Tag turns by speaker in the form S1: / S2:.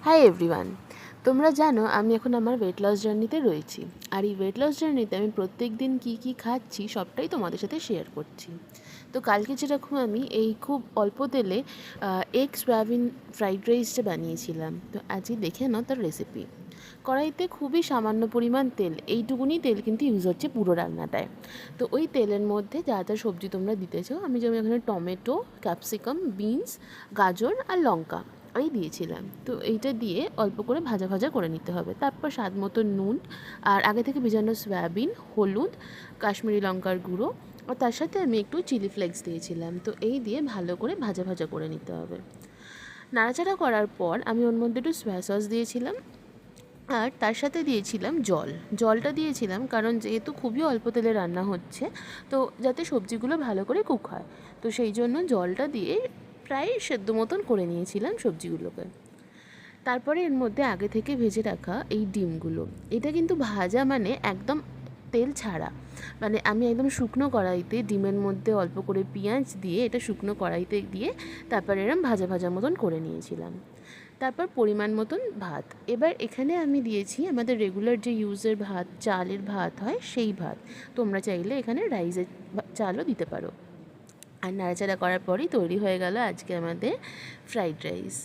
S1: Hi everyone, তোমরা জানো আমি এখন আমার ওয়েট লস জার্নিতে রয়েছি। আর এই ওয়েট লস জার্নিতে আমি প্রত্যেক দিন কী কী খাচ্ছি সবটাই তোমাদের সাথে শেয়ার করছি। তো কালকে যেরকম আমি এই খুব অল্প তেলে এগ সয়াবিন ফ্রাইড রাইসটা বানিয়েছিলাম, তো আজকে দেখে নাও তার রেসিপি। কড়াইতে খুবই সামান্য পরিমাণ তেল, এইটুকুনি তেল কিন্তু ইউজ হচ্ছে পুরো রান্নাটায়। তো ওই তেলের মধ্যে যা যা সবজি তোমরা দিতে চাও, আমি যেমন এখানে টমেটো, ক্যাপসিকাম, বিনস, গাজর আর লঙ্কা এই দিয়েছিলাম। তো এইটা দিয়ে অল্প করে ভাজা ভাজা করে নিতে হবে। তারপর স্বাদ মতো নুন, আর আগে থেকে ভেজানো সয়াবিন, হলুদ, কাশ্মীরি লঙ্কার গুঁড়ো, আর তার সাথে আমি একটু চিলি ফ্লেক্স দিয়েছিলাম। তো এই দিয়ে ভালো করে ভাজা ভাজা করে নিতে হবে। নাড়াচাড়া করার পর আমি ওর মধ্যে একটু সয়া সস দিয়েছিলাম, আর তার সাথে দিয়েছিলাম জলটা দিয়েছিলাম কারণ যেহেতু খুবই অল্প তেলে রান্না হচ্ছে, তো যাতে সবজিগুলো ভালো করে কুক হয়, তো সেই জন্য জলটা দিয়ে প্রায় সেদ্ধ মতন করে নিয়েছিলাম সবজিগুলোকে। তারপরে এর মধ্যে আগে থেকে ভেজে রাখা এই ডিমগুলো, এটা কিন্তু ভাজা মানে একদম তেল ছাড়া, মানে আমি একদম শুকনো কড়াইতে ডিমের মধ্যে অল্প করে পেঁয়াজ দিয়ে এটা শুকনো কড়াইতে দিয়ে তারপর এরম ভাজা ভাজা মতন করে নিয়েছিলাম। তারপর পরিমাণ মতন ভাত, এবার এখানে আমি দিয়েছি আমাদের রেগুলার যে ইউজের ভাত, চালের ভাত হয় সেই ভাত। তোমরা চাইলে এখানে রাইসের চালও দিতে পারো। আর নাড়াচাড়া করার পরই তৈরি হয়ে গেল আজকে আমাদের ফ্রাইড রাইস।